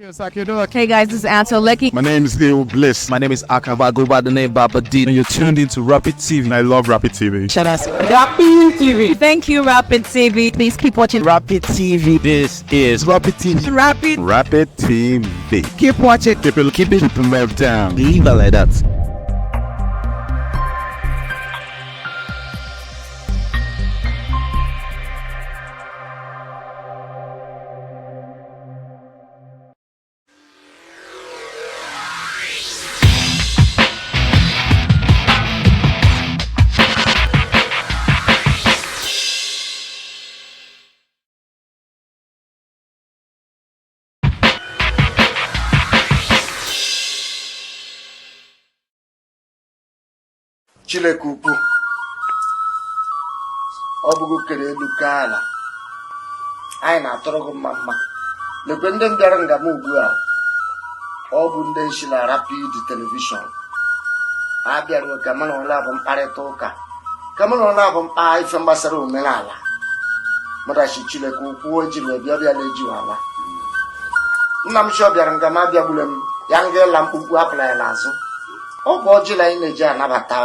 Yes, I can do it. Hey guys, this is Anto Lecky. My name is Leo Bliss. My name is Akava. I go by the name Baba D. And you're tuned into Rapid TV. And I love Rapid TV. Shout out to Rapid TV. Thank you, Rapid TV. Please keep watching Rapid TV. This is Rapid TV. Rapid TV. Keep watching. Keep it rev down. Leave it like that. Chineke ukwu ọ bụghị kere elu ka ala anyị na-atụrụ gị mma lekwe ndị bịara nga m ugbu a ọ bụ ndị nshi na Rapid telivishọn ha bịara ka mụ na ụlọ bụ mkparịta ụka ka mụ na ụlọ bụ mkpa ife gbasara omenala mụdachi Chineke ukwu o jiri bịa na-ejiwala nna m chọ bịara nga m abịagbule m ya nga ịla mkpukpu apụla ya n'azụ ọ bụ ọjị la anyị na-eji anabata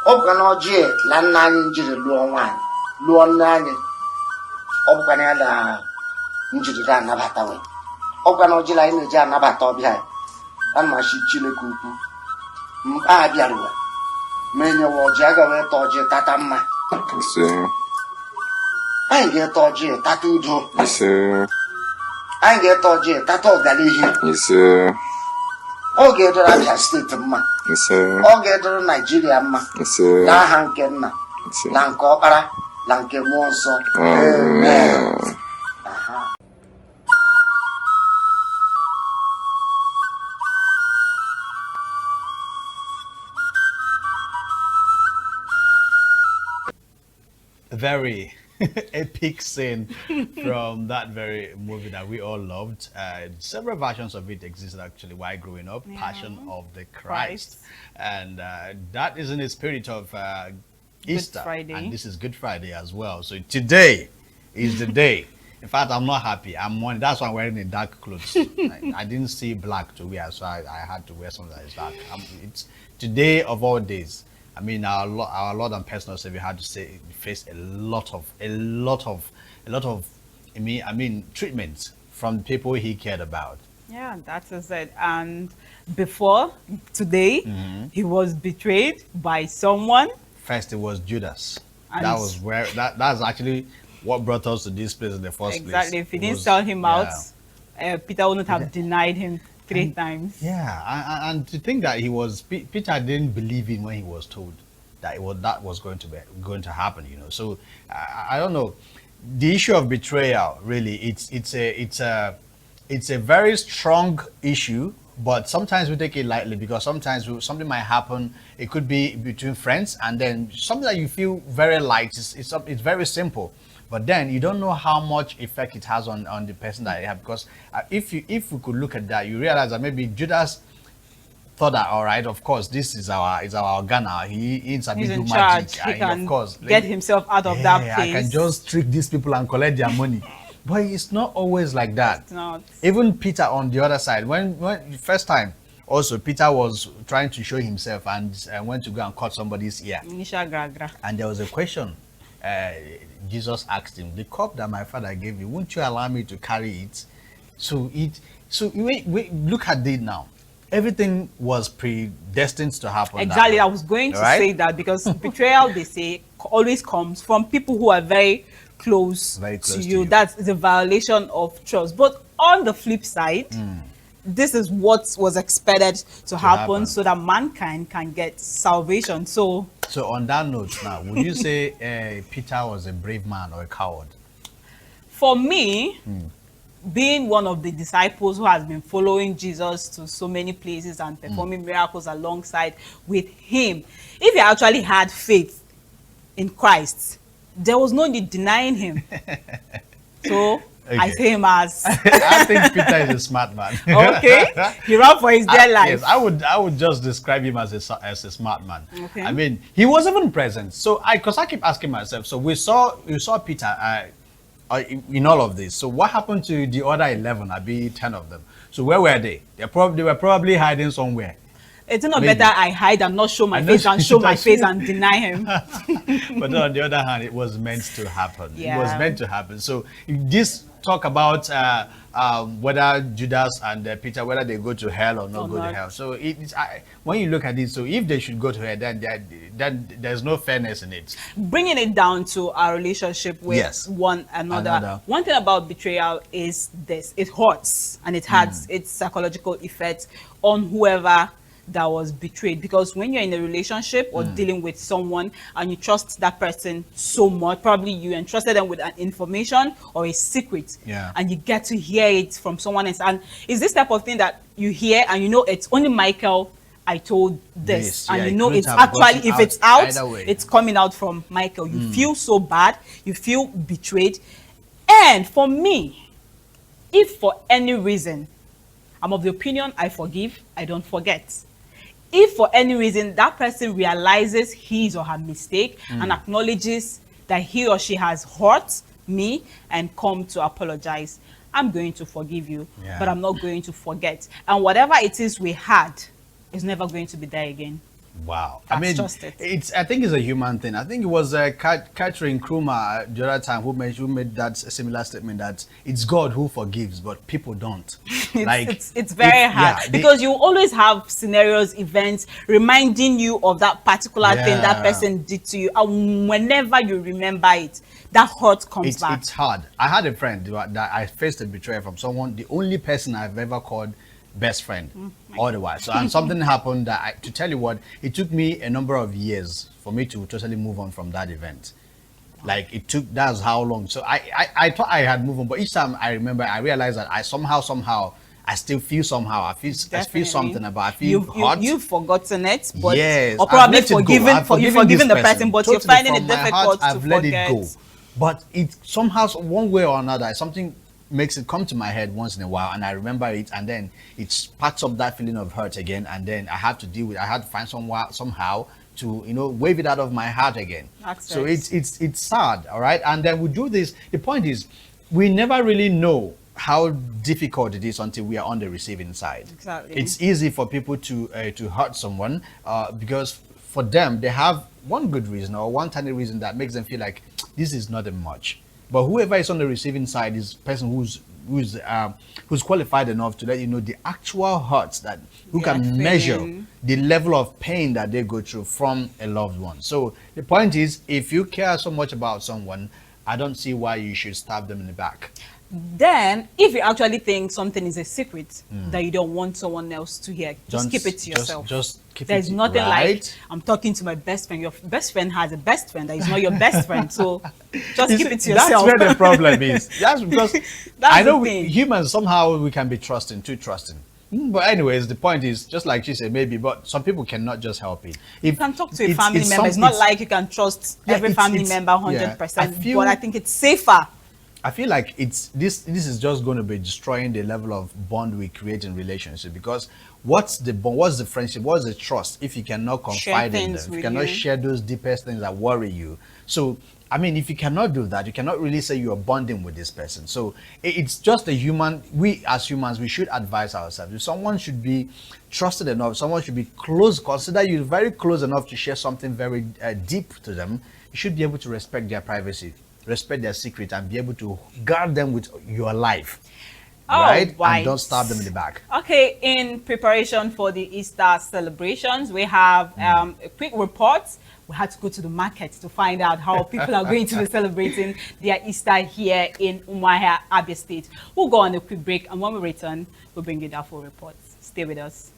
ọ bụkwa na ọjị la nna anyị njiri lụọ nwaanyị lụọ nne anyị ọ bụkwa na ya na njiri ga anabata we ọ bụkwa na ọjị la anyị na-eji anabata ọbịa ya ana machi Chineke ukwu mkpa a bịaruwa ma enyewa ọjị aga wee ta ọjị tata mma anyị ga-eta ọjị tata udo anyị ga-eta ọjị tata ọganihu ọ ga-edoro Abia steeti mma ọ ga-edoro Naijiria mma n'aha nke nna na nke ọkpara na nke mmụọ nsọ amen. Very epic scene from that very movie that we all loved. Several versions of it existed actually while growing up. Yeah. Passion of the Christ. And that is in the spirit of Easter. And this is Good Friday as well. So today is the day. In fact, I'm not happy. I'm mourning. That's why I'm wearing the dark clothes. I didn't see black to wear, so I had to wear something that is dark. It's today of all days. I mean, our Lord and personal Savior had to face a lot of treatment from people he cared about. Yeah, that is it. And before today, he was betrayed by someone. First, it was Judas. And that was where that's actually what brought us to this place in the first place. Exactly. If he didn't sell him out, Peter wouldn't have denied him three times. Yeah, and to think that Peter didn't believe in when he was told that that was going to happen, you know. So I don't know. The issue of betrayal, really, it's a very strong issue, but sometimes we take it lightly because sometimes something might happen. It could be between friends, and then something that you feel very light. It's very simple. But then you don't know how much effect it has on the person that you have, because if we could look at that, you realize that maybe Judas thought that, all right, of course, this is our Ghana. He's in charge. Magic. He can of course get himself out of that place. I can just trick these people and collect their money. But it's not always like that. It's not. Even Peter on the other side, when first time, also Peter was trying to show himself and went to go and cut somebody's ear. And there was a question. Jesus asked him, the cup that my father gave you, won't you allow me to carry it? So wait, look at it now. Everything was predestined to happen. Exactly. I was going to say that because betrayal, they say, always comes from people who are very close to you. That's the violation of trust. But on the flip side, this is what was expected to happen so that mankind can get salvation. So on that note now, would you say Peter was a brave man or a coward? For me, being one of the disciples who has been following Jesus to so many places and performing miracles alongside with him, if he actually had faith in Christ, there was no need denying him. So okay. I say him as I think Peter is a smart man. Okay, he ran for his dear life. Yes, I would just describe him as a smart man. Okay. I mean, he was even present. So because I keep asking myself. So we saw Peter in all of this. So what happened to the other 11? I be 10 of them. So where were they? They were probably hiding somewhere. It's not Maybe. better I hide and not show my I know face and show my that's face true. and deny him. But on the other hand, it was meant to happen. It was Yeah. meant to happen. So this talk about whether Judas and Peter, whether they go to hell or not Or go to not. hell. So when you look at it, so if they should go to hell, then there's no fairness in it. Bringing it down to our relationship with Yes. one another. Another. One thing about betrayal is this: it hurts and it has its psychological effect on whoever that was betrayed. Because when you're in a relationship or dealing with someone and you trust that person so much, probably you entrusted them with an information or a secret, Yeah. and you get to hear it from someone else, and it's this type of thing that you hear and you know it's only Michael I told this, This, and yeah, you it know couldn't it's have actually, gotten if out it's out, either way. it's coming out from Michael. You feel so bad, you feel betrayed. And for me, if for any reason, I'm of the opinion I forgive, I don't forget. If for any reason that person realizes his or her mistake and acknowledges that he or she has hurt me and come to apologize, I'm going to forgive you, Yeah. but I'm not going to forget. And whatever it is we had is never going to be there again. Wow. That's just it. I think it's a human thing. I think it was Catherine Krumah the other time who made that similar statement that it's God who forgives, but people don't. It's very hard because you always have scenarios, events reminding you of that particular thing that Yeah. person did to you, and whenever you remember it, that hurt comes back. It's hard. I had a friend that I faced a betrayal from someone, the only person I've ever called best friend all the while. So and something happened that to tell you what, it took me a number of years for me to totally move on from that event. Like it took, that's how long. So I thought I had moved on, but each time I remember, I realized that I somehow I still feel somehow. I feel Definitely. something about. I feel hot. You've forgotten it, but Yes, or I've probably let it go. forgiven I've for you forgiven forgiven the this person, but you're Totally finding from it my difficult heart, to I've forget. let it go. But it somehow, one way or another, something makes it come to my head once in a while, and I remember it, and then it sparks up that feeling of hurt again, and then I have to deal with. I had to find somehow to wave it out of my heart again. That's So it. it's sad, all right. And then we do this. The point is, we never really know how difficult it is until we are on the receiving side. Exactly. It's easy for people to hurt someone because for them they have one good reason or one tiny reason that makes them feel like this is nothing much. But whoever is on the receiving side is a person who's qualified enough to let you know the actual hurts that who They can are measure feeling. the level of pain that they go through from a loved one. So the point is, if you care so much about someone, I don't see why you should stab them in the back. Then, if you actually think something is a secret that you don't want someone else to hear, just Don't- keep it to yourself. Just keep There's it nothing right. like I'm talking to my best friend. Your best friend has a best friend that is not your best friend, so just You keep see, it to yourself. That's where the problem is. That's because That's I know the thing. humans somehow we can be too trusting. But anyways, the point is just like she said, maybe, but some people cannot just help it. If You can talk to a family member. It's not like you can trust Yeah, every it's- family it's- member 100%. I feel- But I think it's safer. I feel like this is just going to be destroying the level of bond we create in relationship, because what's the bond, what's the friendship, what's the trust if you cannot confide in things them, if you with cannot you. share those deepest things that worry you. So I mean, if you cannot do that, you cannot really say you are bonding with this person. So it's just a human. We as humans, we should advise ourselves. If someone should be trusted enough, someone should be close, consider you very close enough to share something very deep to them, you should be able to respect their privacy, respect their secret, and be able to guard them with your life. Right? And don't stab them in the back. Okay, in preparation for the Easter celebrations, we have a quick report. We had to go to the market to find out how people are going to be celebrating their Easter here in Umuahia, Abia State. We'll go on a quick break, and when we return, we'll bring you that full report. Stay with us.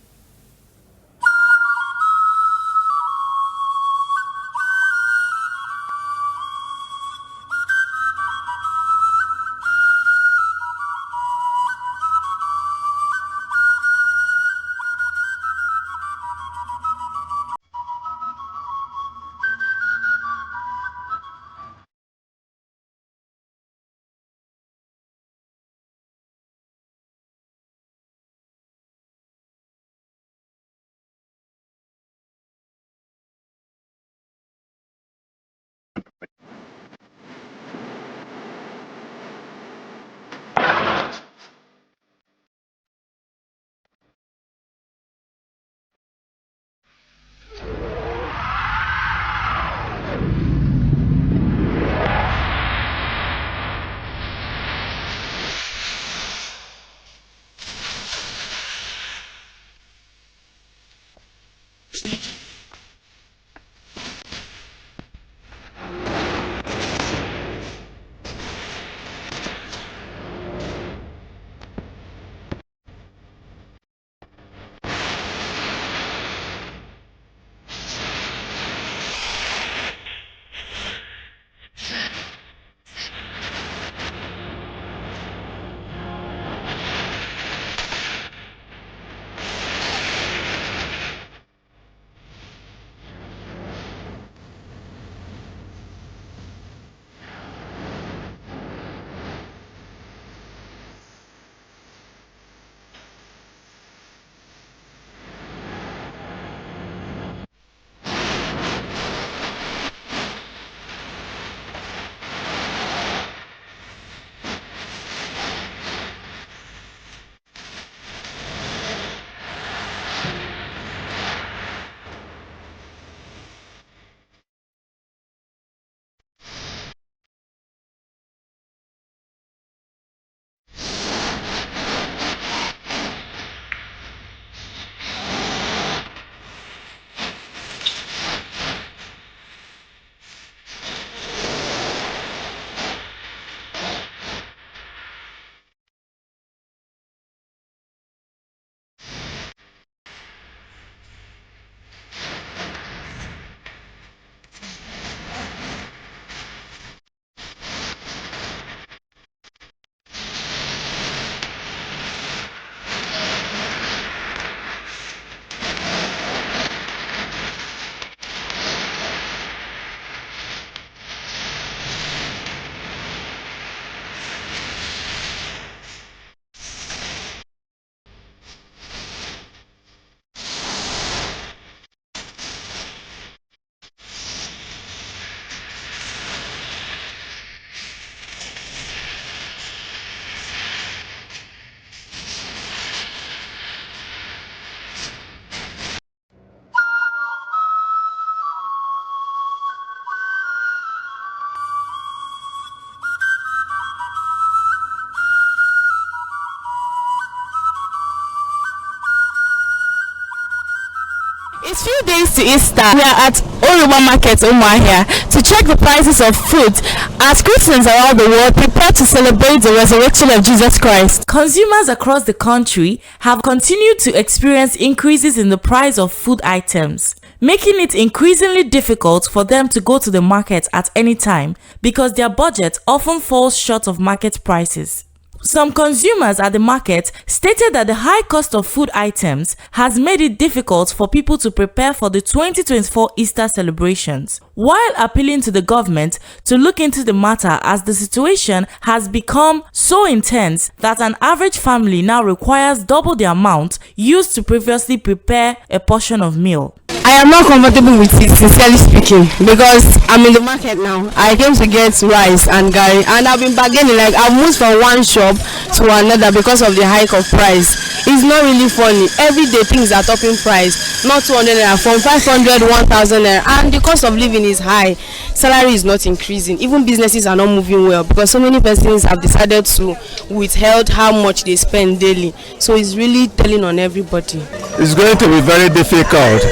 It's few days to Easter. We are at Oruba Market, Umuahia, to check the prices of food as Christians around the world prepare to celebrate the resurrection of Jesus Christ. Consumers across the country have continued to experience increases in the price of food items, making it increasingly difficult for them to go to the market at any time because their budget often falls short of market prices. Some consumers at the market stated that the high cost of food items has made it difficult for people to prepare for the 2024 Easter celebrations, while appealing to the government to look into the matter as the situation has become so intense that an average family now requires double the amount used to previously prepare a portion of meal. I am not comfortable with it, sincerely speaking, because I'm in the market now. I came to get rice and garri, and I've been bargaining. Like, I've moved from one shop to another because of the hike of price. It's not really funny. Every day things are topping price, not 200 naira, from 500, 1,000 naira, and the cost of living is high. Salary is not increasing. Even businesses are not moving well because so many persons have decided to withhold how much they spend daily. So it's really telling on everybody. It's going to be very difficult,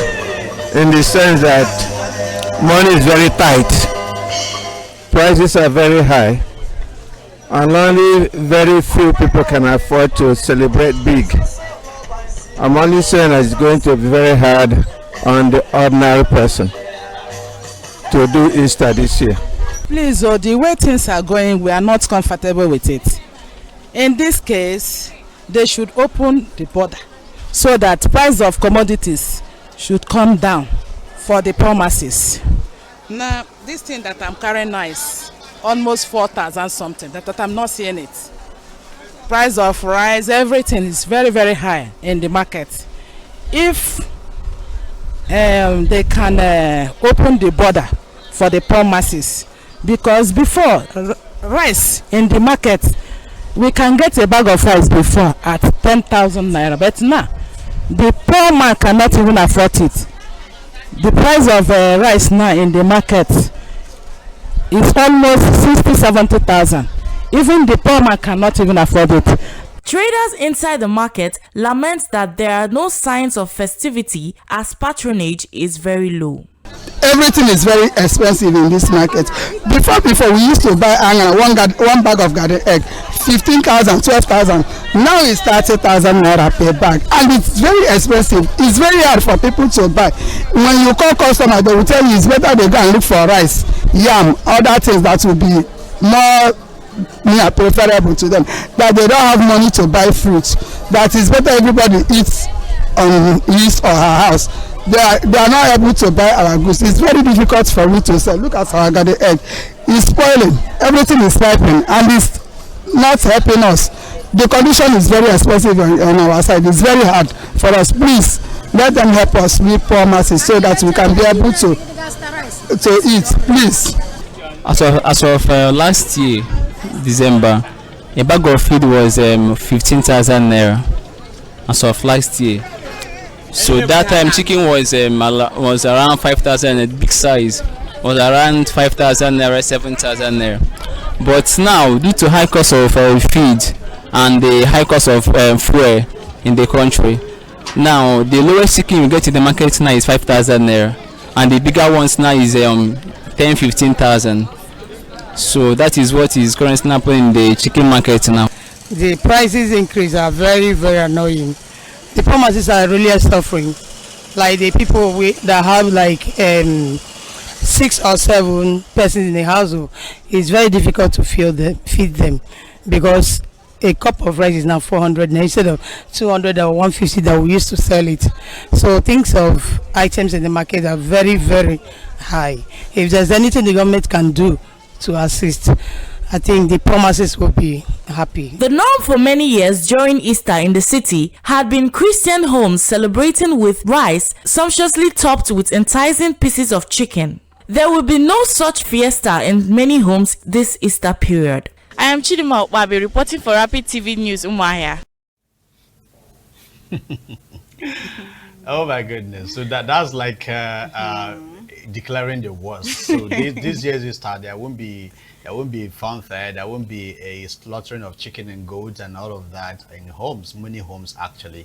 in the sense that money is very tight, prices are very high, and only very few people can afford to celebrate big. I'm only saying that it's going to be very hard on the ordinary person to do Easter this year. Please, the way things are going, we are not comfortable with it. In this case, they should open the border so that price of commodities should come down for the poor masses. Now, this thing that I'm carrying now is almost 4,000 something, that I'm not seeing it. Price of rice, everything is very, very high in the market. If they can open the border for the poor masses, because before, rice in the market, we can get a bag of rice before at 10,000 naira, but now the poor man cannot even afford it. The price of rice now in the market is almost 60,000 to 70,000. Even the poor man cannot even afford it. Traders inside the market lament that there are no signs of festivity as patronage is very low. Everything is very expensive in this market. Before we used to buy one bag of garden egg 15,000, 12,000. Now it's 30,000 naira per bag, and it's very expensive. It's very hard for people to buy. When you call customer, they will tell you it's better they go and look for rice, yam, other things that will be more preferable to them. That they don't have money to buy fruits. That is better everybody eats on his or her house. They are not able to buy our goods. It's very difficult for me to sell. Look at our garden egg. It's spoiling. Everything is ripening, and it's not helping us. The condition is very expensive on our side. It's very hard for us. Please let them help us, we poor masses, so that we can be able to eat. Please. As of last year, December, a bag of feed was 15,000 naira. As of last year. So that time chicken was around 5,000, a big size was around 5,000 naira, 7,000 naira. But now, due to high cost of feed and the high cost of fuel in the country, now the lowest chicken you get in the market now is 5,000 naira, and the bigger ones now is 10,000-15,000. So that is what is currently happening in the chicken market now. The prices increase are very, very annoying. The poor masses are really suffering. Like the people that have like 6 or 7 persons in the household, it's very difficult to feed them because a cup of rice is now 400 now instead of 200 or 150 that we used to sell it. So things of items in the market are very, very high. If there's anything the government can do to assist, I think the promises will be happy. The norm for many years during Easter in the city had been Christian homes celebrating with rice sumptuously topped with enticing pieces of chicken. There will be no such fiesta in many homes this Easter period. I am Chidima Okpabe reporting for Rapid TV News, Umuahia. Oh my goodness! So that's like declaring the worst. So this year's Easter, there won't be a fanfare, there won't be a slaughtering of chicken and goats and all of that in homes, many homes actually.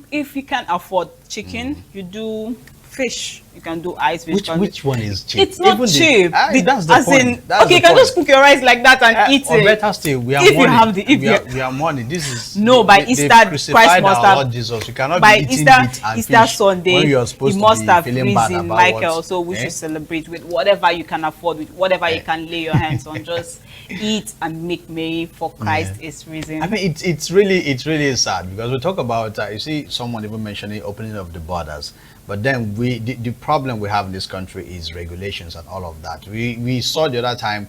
If you can't afford chicken, you do fish. You can do ice fish. Which one is cheap? It's not cheap. That's the point. Okay, you can just cook your rice like that and eat or it. better still, we are if money. You have the, we are money. This is no. By Easter, Christ must have. Lord Jesus. You cannot by be eating Easter, meat and Easter fish Sunday, when you are supposed you must to be have feeling bad risen, about Michael. what, So we should celebrate with whatever you can afford, with whatever you can lay your hands on. Just eat and make merry, for Christ is risen. I mean, it's really sad because we talk about you see someone even mentioning opening of the borders. But then the problem we have in this country is regulations and all of that. We saw the other time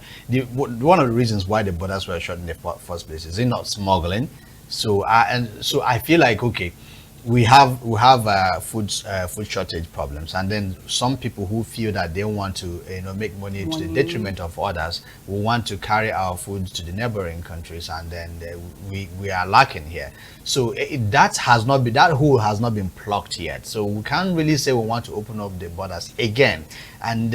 one of the reasons why the borders were shut in the first place is not smuggling. So I feel like okay, we have food shortage problems, and then some people who feel that they want to make money to the detriment of others will want to carry our food to the neighboring countries, and then we are lacking here. So that hole has not been plugged yet. So we can't really say we want to open up the borders again. And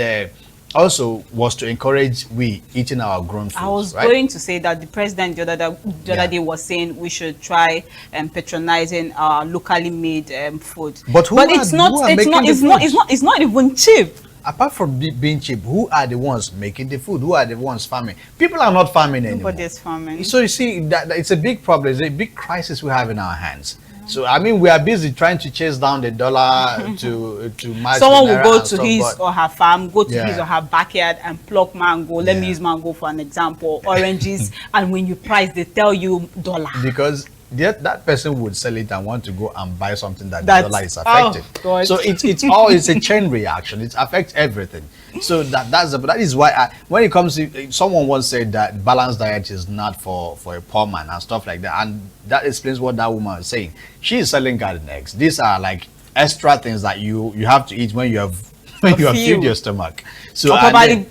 also was to encourage we eating our grown foods. I was going to say that the president the other day was saying we should try patronizing our locally made food. But it's not even cheap. Apart from being cheap, who are the ones making the food? Who are the ones farming? People are not farming anymore. Nobody's farming. So you see that it's a big problem. It's a big crisis we have in our hands. So I mean, we are busy trying to chase down the dollar to match. Someone will go to his or her farm, go to his or her backyard and pluck mango. Let me use mango for an example, oranges, and when you price, they tell you dollar. Because that person would sell it and want to go and buy something that the dollar is affected. Oh, so it's a chain reaction. It affects everything. So that is why when it comes to, someone once said that balanced diet is not for a poor man and stuff like that, and that explains what that woman is saying. She is selling garden eggs. These are like extra things that you have to eat when you have filled your stomach. So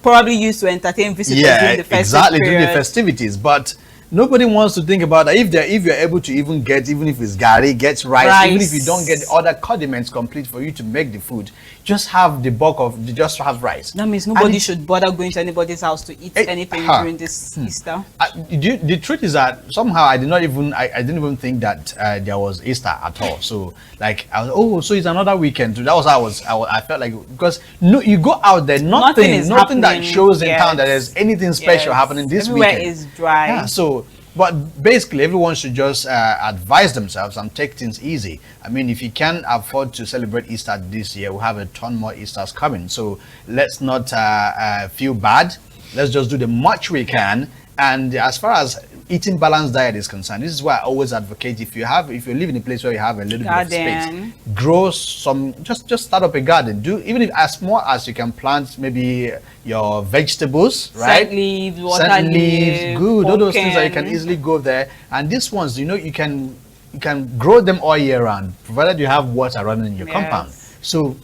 probably used to entertain visitors during the festive exactly period. during the festivities. But nobody wants to think about that. If you're able to even if it's gari, get rice, even if you don't get the other condiments complete for you to make the food, just have just have rice. That means nobody should bother going to anybody's house to eat anything during this Easter. The truth is that somehow I didn't even think that there was Easter at all. So like so it's another weekend. So that was how I felt like, because you go out there, nothing that shows in town that there's anything special happening this Everywhere weekend. is dry. Yeah, so but basically everyone should just advise themselves and take things easy. I mean, if you can afford to celebrate Easter this year, we'll have a ton more Easters coming. So let's not feel bad. Let's just do the much we can. And as far as eating balanced diet is concerned, this is why I always advocate, if you live in a place where you have a little bit of space, grow some, just start up a garden. Do even if as small as you can plant maybe your vegetables, right? Scent leaves, water leaves, good. All those things that you can easily go there. And these ones, you can grow them all year round, provided you have water running in your compound. So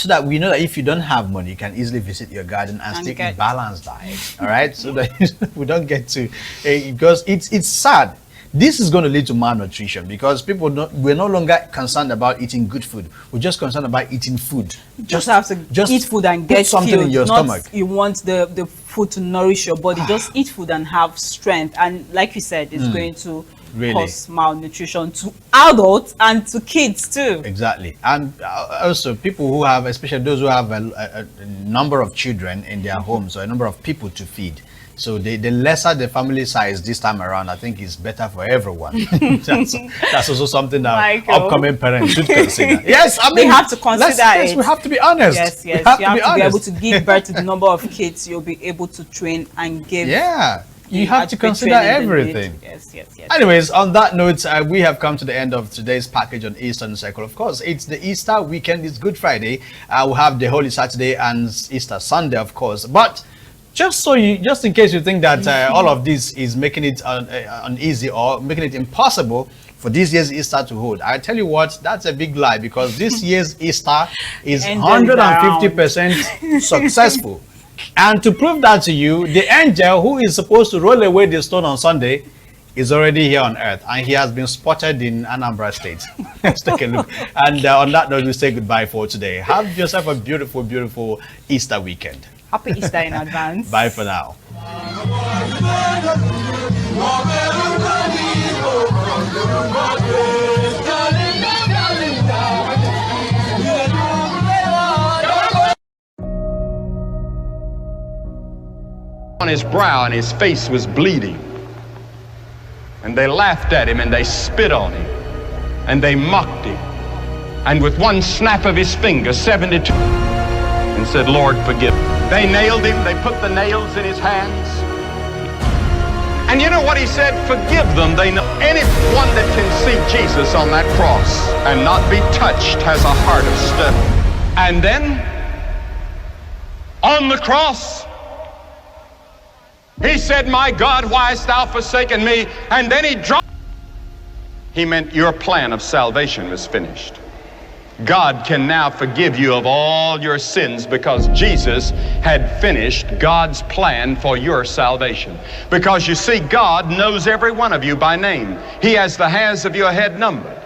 that we know that if you don't have money, you can easily visit your garden and stick a balanced diet. All right, so that we don't get to because it's sad. This is going to lead to malnutrition because we're no longer concerned about eating good food. We're just concerned about eating food. Just have to eat food and get something filled. in your stomach. You want the food to nourish your body. Just eat food and have strength. And like you said, it's going to cause malnutrition to adults and to kids too. Exactly. And also people who have, especially those who have a number of children in their homes or a number of people to feed. So the lesser the family size this time around, I think is better for everyone. That's also something that upcoming parents should consider. Yes, I mean, they have to consider it. We have to be honest. Yes, you have to be able to give birth to the number of kids you'll be able to train and give. Yeah. You have to consider everything. Yes. Anyways, on that note, we have come to the end of today's package on Eastern Circle. Of course, it's the Easter weekend. It's Good Friday. We'll have the Holy Saturday and Easter Sunday, of course. But just in case you think that all of this is making it uneasy or making it impossible for this year's Easter to hold, I tell you what, that's a big lie, because this year's Easter is 150% successful. And to prove that to you, the angel who is supposed to roll away the stone on Sunday is already here on earth, and he has been spotted in Anambra State. Let's take a look. And on that note, we say goodbye for today. Have yourself a beautiful, beautiful Easter weekend. Happy Easter in advance. Bye for now. On his brow, and his face was bleeding. And they laughed at him, and they spit on him, and they mocked him. And with one snap of his finger, 72, and said, Lord, forgive them. They nailed him, they put the nails in his hands. And you know what he said? Forgive them. They know. Anyone that can see Jesus on that cross and not be touched has a heart of stone. And then, on the cross, he said, my God, why hast thou forsaken me? And then he dropped. He meant your plan of salvation was finished. God can now forgive you of all your sins because Jesus had finished God's plan for your salvation. Because you see, God knows every one of you by name. He has the hairs of your head numbered.